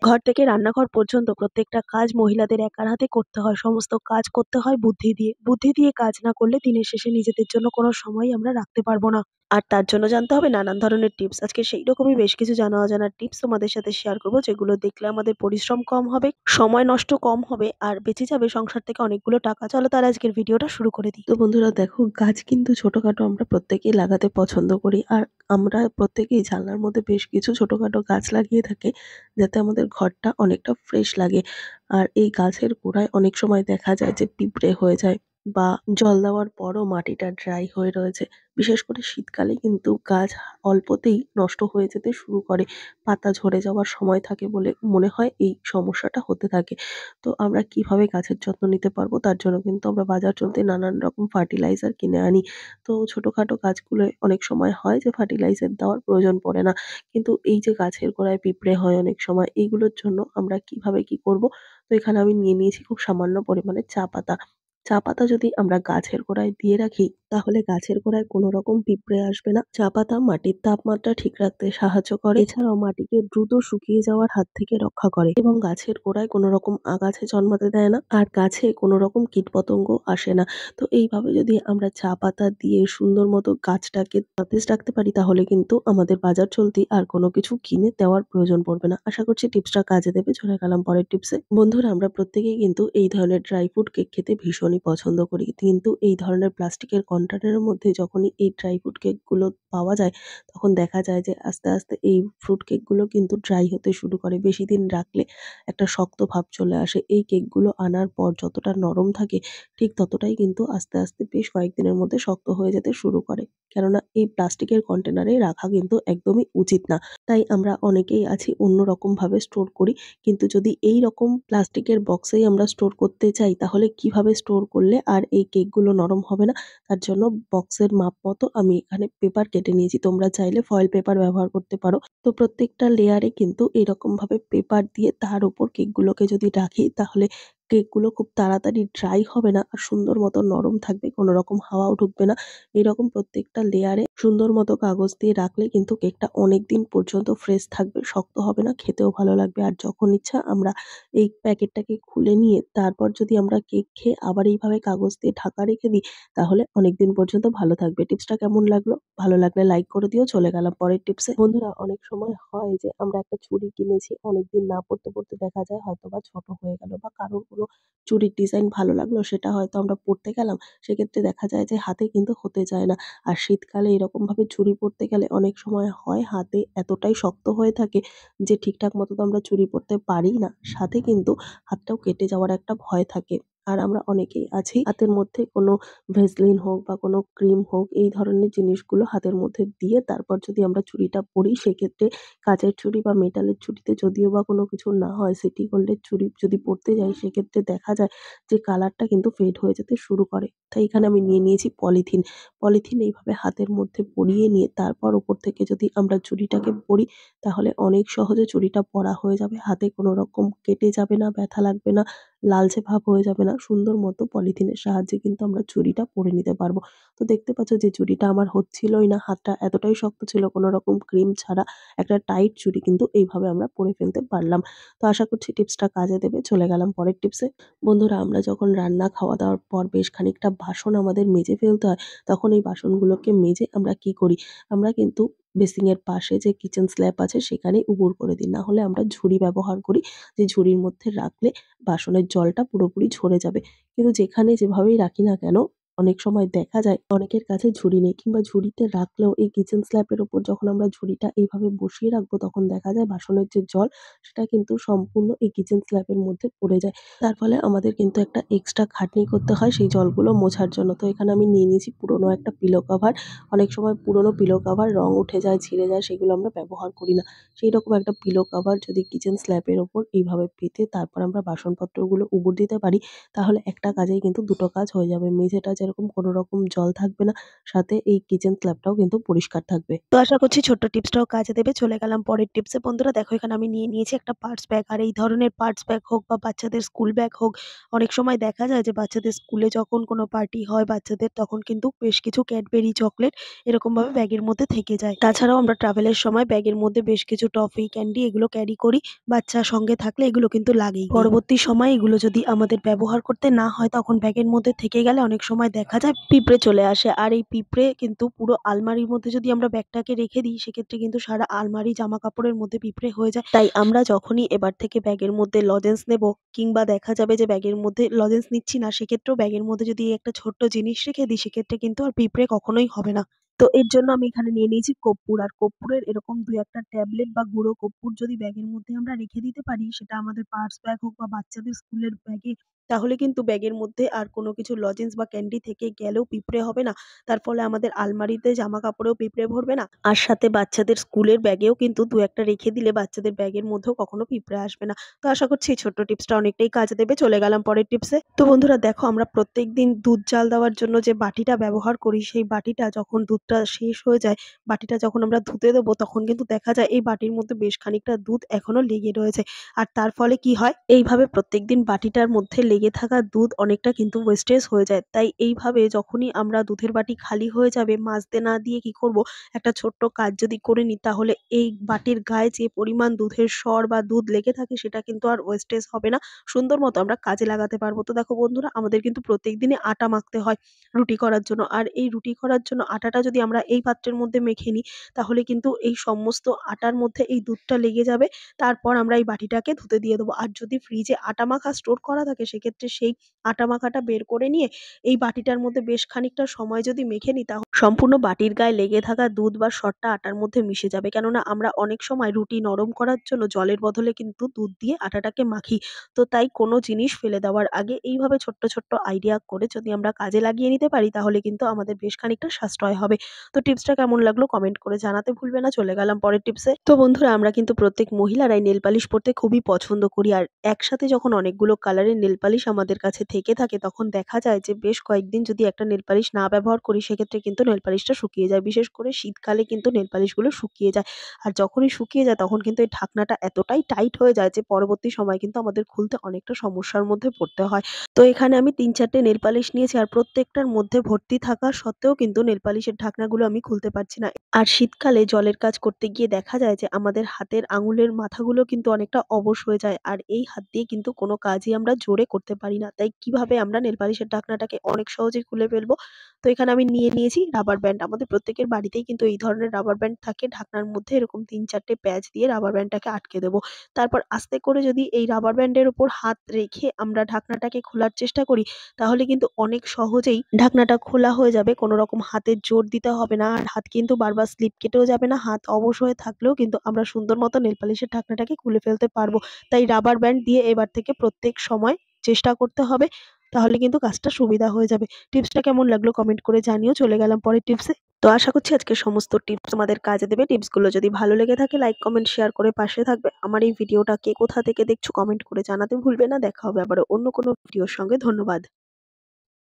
ঘর থেকে রান্নাঘর পর্যন্ত প্রত্যেকটা কাজ মহিলাদের একার হাতে করতে হয়। সমস্ত কাজ করতে হয় বুদ্ধি দিয়ে। বুদ্ধি দিয়ে কাজ না করলে দিনের শেষে নিজেদের জন্য কোনো সময়ই আমরা রাখতে পারবো না। আর তার জন্য জানতে হবে নানান ধরনের টিপস। আজকে সেই রকমই বেশ কিছু জানা অজানা টিপস তোমাদের সাথে শেয়ার করব, যেগুলো দেখলে আমাদের পরিশ্রম কম হবে, সময় নষ্ট কম হবে আর বেঁচে যাবে সংসার থেকে অনেকগুলো টাকা। চলো তাহলে আজকের ভিডিওটা শুরু করে দিই। তো বন্ধুরা দেখো, গাছ কিন্তু ছোটখাটো আমরা প্রত্যেকেই লাগাতে পছন্দ করি। আর আমরা প্রত্যেকেই জানলার মধ্যে বেশ কিছু ছোটখাটো গাছ লাগিয়ে থাকি, যাতে আমাদের ঘরটা অনেকটা ফ্রেশ লাগে। আর এই গাছের গোড়ায় অনেক সময় দেখা যায় যে পিঁপড়ে হয়ে যায়, বা জল দেওয়ার পরও মাটিটা ড্রাই হয়ে রয়েছে। বিশেষ করে শীতকালে কিন্তু গাছ অল্পতেই নষ্ট হয়ে যেতে শুরু করে। পাতা ঝরে যাওয়ার সময় থাকে বলে মনে হয় এই সমস্যাটা হতে থাকে। তো আমরা কিভাবে গাছের যত্ন নিতে পারবো, তার জন্য কিন্তু আমরা বাজার চলতে নানান রকম ফার্টিলাইজার কিনে আনি। তো ছোটখাটো গাছগুলোয় অনেক সময় হয় যে ফার্টিলাইজার দেওয়ার প্রয়োজন পড়ে না। কিন্তু এই যে গাছের গোড়ায় পিঁপড়ে হয় অনেক সময়, এইগুলোর জন্য আমরা কিভাবে কি করব? তো এখানে আমি নিয়ে নিয়েছি খুব সামান্য পরিমাণে চা পাতা। চা পাতা যদি আমরা গাছের গোড়ায় দিয়ে রাখি, তাহলে গাছের গোড়ায় কোনো রকম পিঁপড়ে আসবে না। চা পাতা মাটির তাপমাত্রা ঠিক রাখতে সাহায্য করে। এছাড়াও মাটিকে দ্রুত শুকিয়ে যাওয়ার হাত থেকে রক্ষা করে এবং গাছের গোড়ায় কোনো রকম আগাছা জন্মাতে দেয় না। আর গাছে কোনো রকম কীটপতঙ্গ আসে না। তো এইভাবে যদি আমরা চা পাতা দিয়ে সুন্দর মতো গাছটাকে সতেজ রাখতে পারি, তাহলে কিন্তু আমাদের বাজার চলতি আর কোনো কিছু কিনে দেওয়ার প্রয়োজন পড়বে না। আশা করছি টিপসটা কাজে দেবে। চলে গেলাম পরের টিপসে। বন্ধুরা, আমরা প্রত্যেকেই কিন্তু এই ধরনের ড্রাই ফ্রুট কেক খেতে ভীষণই পছন্দ করি। কিন্তু এই ধরনের প্লাস্টিকের কন্টেনারের মধ্যে যখনই এই ড্রাই ফ্রুট কেকগুলো পাওয়া যায়, তখন দেখা যায় যে আস্তে, আস্তে এই ফ্রুট কেকগুলো কিন্তু ড্রাই হতে শুরু করে। বেশিদিন রাখলে একটা শক্ত ভাব চলে আসে। এই কেকগুলো আনার পর যতটা নরম থাকে, ঠিক ততটাই কিন্তু আস্তে, আস্তে বেশ কয়েকদিনের মধ্যে শক্ত হয়ে যেতে শুরু করে। কেননা এই প্লাস্টিকের কন্টেনারে রাখা কিন্তু একদমই উচিত না। তাই আমরা অনেকেই আছি অন্যরকমভাবে স্টোর করি। কিন্তু যদি এইরকম প্লাস্টিকের বক্সেই আমরা স্টোর করতে চাই, তাহলে কিভাবে স্টোর করলে আর এই কেকগুলো নরম হবে না? তার জন্য বক্সের মাপ মতো আমি এখানে পেপার কেটে নিয়েছি। তোমরা চাইলে ফয়েল পেপার ব্যবহার করতে পারো। তো প্রত্যেকটা লেয়ারে কিন্তু এরকমভাবে পেপার দিয়ে তার উপর কেকগুলোকে যদি রাখি, তাহলে কেকগুলো খুব তাড়াতাড়ি ড্রাই হবে না আর সুন্দর মতো নরম থাকবে, কোনো রকম হাওয়াও ঢুকবে না। এরকম প্রত্যেকটা লেয়ারে সুন্দর মতো কাগজ দিয়ে রাখলে কিন্তু কেকটা অনেকদিন পর্যন্ত ফ্রেশ থাকবে, শক্ত হবে না, খেতেও ভালো লাগবে। আর যখন ইচ্ছা আমরা এই প্যাকেটটাকে খুলে নিয়ে তারপর যদি আমরা কেক খেয়ে আবার এইভাবে কাগজ দিয়ে ঢাকা রেখে দিই, তাহলে অনেকদিন পর্যন্ত ভালো থাকবে। টিপসটা কেমন লাগলো? ভালো লাগলে লাইক করে দিও। চলে গেলাম পরের টিপসে। বন্ধুরা, অনেক সময় হয় যে আমরা একটা চুড়ি কিনেছি, অনেকদিন না পড়তে, পড়তে দেখা যায় হয়তোবা ছোট হয়ে গেল, বা কারোর কোনো চুড়ির ডিজাইন ভালো লাগলো, সেটা হয়তো আমরা পড়তে গেলাম। সেক্ষেত্রে দেখা যায় যে হাতে কিন্তু হতে চায় না। আর শীতকালে এরকমভাবে চুড়ি পরতে গেলে অনেক সময় হয় হাতে এতটাই শক্ত হয়ে থাকে যে ঠিকঠাক মতো তো আমরা চুড়ি পরতে পারি না। সাথে কিন্তু হাতটাও কেটে যাওয়ার একটা ভয় থাকে। আর আমরা অনেকেই আছি হাতের মধ্যে কোনো ভেসলিন হোক বা কোনো ক্রিম হোক, এই ধরনের জিনিসগুলো হাতের মধ্যে দিয়ে তারপর যদি আমরা চুড়িটা পরি, সেক্ষেত্রে কাঁচের চুড়ি বা মেটালের চুড়িতে যদিও বা কোনো কিছু না হয়, সিটি গোল্ডের চুড়ি যদি পরতে যাই, সেক্ষেত্রে দেখা যায় যে কালারটা কিন্তু ফেড হয়ে যেতে শুরু করে। তাই এখানে আমি নিয়ে নিয়েছি পলিথিন। পলিথিন এইভাবে হাতের মধ্যে পরিয়ে নিয়ে তারপর উপর থেকে যদি আমরা চুড়িটাকে পরি, তাহলে অনেক সহজে চুড়িটা পরা হয়ে যাবে। হাতে কোনো রকম কেটে যাবে না, ব্যথা লাগবে না, লালচে ভাব হয়ে যাবে না। সুন্দর মতো পলিথিনের সাহায্যে কিন্তু আমরা চুড়িটা পরে নিতে পারবো। তো দেখতে পাচ্ছ যে চুড়িটা আমার হচ্ছিলই না। হাতটা এতটাই শক্ত ছিল, কোনো রকম ক্রিম ছাড়া একটা টাইট চুড়ি কিন্তু এইভাবে আমরা পরে ফেলতে পারলাম। তো আশা করছি টিপসটা কাজে দেবে। চলে গেলাম পরের টিপসে। বন্ধুরা, আমরা যখন রান্না খাওয়া-দাওয়ার পর বেশ খানিকটা বাসন আমাদের মেজে ফেলতে হয়, তখন এই বাসনগুলোকে মেজে আমরা কি করি? আমরা কিন্তু বেসিনের পাশে যে কিচেন স্ল্যাব আছে সেখানেই উপুড় করে দিই। না হলে আমরা ঝুড়ি ব্যবহার করি, যে ঝুড়ির মধ্যে রাখলে বাসনের জলটা পুরোপুরি ঝরে যাবে। কিন্তু যেখানে যেভাবেই রাখি না কেন, অনেক সময় দেখা যায় অনেকের কাছে ঝুড়ি নেই, কিংবা ঝুড়িতে রাখলেও এই কিচেন স্ল্যাবের উপর যখন আমরা ঝুড়িটা এইভাবে বসিয়ে রাখবো, তখন দেখা যায় বাসনের যে জল, সেটা কিন্তু সম্পূর্ণ এই কিচেন স্ল্যাবের মধ্যে পড়ে যায়। তার ফলে আমাদের কিন্তু একটা এক্সট্রা খাটনি করতে হয় সেই জলগুলো মোছার জন্য। তো এখানে আমি নিয়ে নিয়েছি পুরনো একটা পিলো কভার। অনেক সময় পুরনো পিলো কভার রং উঠে যায়, ছিঁড়ে যায়, সেগুলো আমরা ব্যবহার করি না। সেইরকম একটা পিলো কভার যদি কিচেন স্ল্যাবের ওপর এইভাবে পেতে তারপর আমরা বাসনপত্রগুলো উবুড় দিতে পারি, তাহলে একটা কাজেই কিন্তু দুটো কাজ হয়ে যাবে। মেঝেটা এরকম কোনো রকম জল থাকবে না। সাথে এই কিচেন স্ল্যাবটাও কিন্তু পরিষ্কার থাকবে। তো আশা করছি ছোট্ট টিপসটাও কাজে দেবে। চলে গেলাম পরের টিপসে। বন্ধুরা দেখো এখানে আমি নিয়ে নিয়েছি একটা পার্স ব্যাগ। আর এই ধরনের পার্স ব্যাগ হোক বা বাচ্চাদের স্কুল ব্যাগ হোক, অনেক সময় দেখা যায় যে বাচ্চাদের স্কুলে যখন কোনো পার্টি হয় বাচ্চাদের, তখন কিন্তু বেশ কিছু ক্যাডবেরি চকলেট এরকমভাবে ব্যাগের মধ্যে থেকে যায়। তাছাড়াও আমরা ট্রাভেলের সময় ব্যাগের মধ্যে বেশ কিছু টফি, ক্যান্ডি এগুলো ক্যারি করি। বাচ্চা সঙ্গে থাকলে এগুলো কিন্তু লাগেই। পরবর্তী সময়ে এগুলো যদি আমাদের ব্যবহার করতে না হয় তখন ব্যাগের মধ্যে থেকে গেলে অনেক সময় দেখা যায় পিঁপড়ে চলে আসে। আর এই পিঁপড়ে কিন্তু পুরো আলমারির মধ্যে যদি আমরা ব্যাগটাকে রেখে দিই সেক্ষেত্রে কিন্তু সারা আলমারি জামাকাপড়ের মধ্যে পিঁপড়ে হয়ে যায়। তাই আমরা যখনই এবার থেকে ব্যাগের মধ্যে লজেন্স নেব, কিংবা দেখা যাবে যে ব্যাগের মধ্যে লজেন্স নিচ্ছি না, সেক্ষেত্রেও ব্যাগের মধ্যে যদি একটা ছোট্ট জিনিস রেখে দিই সেক্ষেত্রে কিন্তু আর পিঁপড়ে কখনোই হবে না। তো এর জন্য আমি এখানে নিয়ে নিয়েছি কর্পূর। আর কর্পূরের এরকম ২-১ টা ট্যাবলেট বা গুঁড়ো কর্পূর যদি ব্যাগের মধ্যে আমরা রেখে দিতে পারি, সেটা আমাদের পার্স ব্যাগ হোক বা বাচ্চাদের স্কুলের ব্যাগে, তাহলে কিন্তু ব্যাগের মধ্যে আর কোনো কিছু লজেন্স বা ক্যান্ডি থেকে গেলেও পিঁপড়ে হবে না। তার ফলে আমাদের আলমারিতে জামাকাপড়েও পিঁপড়ে ভরবে না। আর সাথে বাচ্চাদের স্কুলের ব্যাগেও কিন্তু ২-১ টা রেখে দিলে বাচ্চাদের ব্যাগের মধ্যেও কখনো পিঁপড়ে আসবে না। তো আশা করছি এই ছোট্ট টিপসটা অনেকটাই কাজে দেবে। চলে গেলাম পরের টিপসে। তো বন্ধুরা দেখো আমরা প্রত্যেকদিন দুধ জাল দেওয়ার জন্য যে বাটিটা ব্যবহার করি, সেই বাটিটা যখন দুধটা শেষ হয়ে যায়, বাটিটা যখন আমরা ধুতে দেবো তখন কিন্তু দেখা যায় এই বাটির মধ্যে বেশ খানিকটা দুধ এখনো লেগে রয়েছে। আর তার ফলে কি হয়? এইভাবে প্রত্যেকদিন বাটিটার মধ্যে লেগে থাকা দুধ অনেকটা কিন্তু ওয়েস্টেজ হয়ে যায়। তাই এইভাবে যখনই আমরা দুধের বাটি খালি হয়ে যাবে, মাজতে না দিয়ে কি করব, একটা ছোট্ট কাজ যদি করে নিই তাহলে এই বাটির গায়ে যে পরিমাণ দুধের সর বা দুধ লেগে থাকে সেটা কিন্তু আর ওয়েস্টেজ হবে না। সুন্দর মতো আমরা কাজে লাগাতে পারবো। তো দেখো বন্ধুরা আমাদের কিন্তু প্রত্যেকদিনই আটা মাখতে হয় রুটি করার জন্য। আর এই রুটি করার জন্য আটাটা যদি আমরা এই পাত্রের মধ্যে মেখে নিই, তাহলে কিন্তু এই সমস্ত আটার মধ্যে এই দুধটা লেগে যাবে। তারপর আমরা এই বাটিটাকে ধুতে দিয়ে দেবো। আর যদি ফ্রিজে আটা মাখা স্টোর করা থাকে সেক্ষেত্রে সেই আটা মাখাটা বের করে নিয়ে এই বাটিটার মধ্যে বেশ খানিকটা সময় যদি মেখে নিই, তাহলে সম্পূর্ণ বাটির গায়ে লেগে থাকা দুধ বা সরটা আটার মধ্যে মিশে যাবে। কেননা আমরা অনেক সময় রুটি নরম করার জন্য জলের বদলে কিন্তু দুধ দিয়ে আটাটাকে মাখি। তো তাই কোনো জিনিস ফেলে দেওয়ার আগে এইভাবে ছোট্ট, ছোট্ট আইডিয়া করে যদি আমরা কাজে লাগিয়ে নিতে পারি তাহলে কিন্তু আমাদের বেশ খানিকটা সাশ্রয় হবে। তো টিপসটা কেমন লাগলো কমেন্ট করে জানাতে ভুলবে না। চলে গেলাম পরের টিপসে। তো বন্ধুরা আমরা কিন্তু প্রত্যেক মহিলারাই নেল পালিশ পরতে খুবই পছন্দ করি। আর একসাথে যখন অনেকগুলো কালারের নেল পালিশ আমাদের কাছে থেকে থাকে তখন দেখা যায় যে বেশ কয়েকদিন যদি একটা নেল পালিশ না ব্যবহার করি সেক্ষেত্রে কিন্তু নেল পালিশটা শুকিয়ে যায়। বিশেষ করে শীতকালে কিন্তু নেল পালিশগুলো শুকিয়ে যায়। আর যখনই শুকিয়ে যায় তখন কিন্তু এই ঢাকনাটা এতটাই টাইট হয়ে যায় যে পরবর্তী সময়ে কিন্তু আমাদের খুলতে অনেকটা সমস্যার মধ্যে পড়তে হয়। তো এখানে আমি ৩-৪ টে নেল পালিশ নিয়েছি। আর প্রত্যেকটার মধ্যে ভর্তি থাকা সত্ত্বেও কিন্তু নেল পালিশের ঢাকনাগুলো আমি খুলতে পারছি না। আর শীতকালে জলের কাজ করতে গিয়ে দেখা যায় যে আমাদের হাতের আঙুলের মাথাগুলো কিন্তু অনেকটা অবশ হয়ে যায়। আর এই হাত দিয়ে কিন্তু কোনো কাজই আমরা জোরে করতে পারি না। তাই কিভাবে আমরা নেল পালিশের ঢাকনাটাকে অনেক সহজেই খুলে ফেলবো? তো এখানে আমি নিয়ে নিয়েছি রাবার ব্যান্ড। আমাদের প্রত্যেকের বাড়িতেই কিন্তু এই ধরনের রাবার ব্যান্ড থাকে। ঢাকনার মধ্যে এরকম ৩-৪ টে প্যাচ দিয়ে রাবার ব্যান্ডটাকে আটকে দেবো। তারপর আস্তে করে যদি এই রাবার ব্যান্ডের উপর হাত রেখে আমরা ঢাকনাটাকে খোলার চেষ্টা করি, তাহলে কিন্তু অনেক সহজেই ঢাকনাটা খোলা হয়ে যাবে। কোনো রকম হাতের জোর দিতে হবে না। আর হাত কিন্তু বারবার স্লিপ কেটেও যাবে না। হাত অবশ হয়ে থাকলেও কিন্তু আমরা সুন্দর মতো নেল পালিশের ঢাকনাটাকে খুলে ফেলতে পারবো। তাই রাবার ব্যান্ড দিয়ে এবার থেকে প্রত্যেক সময় চেষ্টা করতে হবে। তাহলে কিন্তু কাজটা সুবিধা হয়ে যাবে। টিপসটা কেমন লাগলো কমেন্ট করে জানিও। চলে গেলাম পরের টিপসে। তো আশা করছি আজকের সমস্ত টিপস তোমাদের কাজে দেবে। টিপসগুলো যদি ভালো লেগে থাকে লাইক, কমেন্ট, শেয়ার করে পাশে থাকবে। আমার এই ভিডিওটা কে কোথা থেকে দেখছো কমেন্ট করে জানাতে ভুলবে না। দেখা হবে আবারও অন্য কোনো ভিডিওর সঙ্গে। ধন্যবাদ।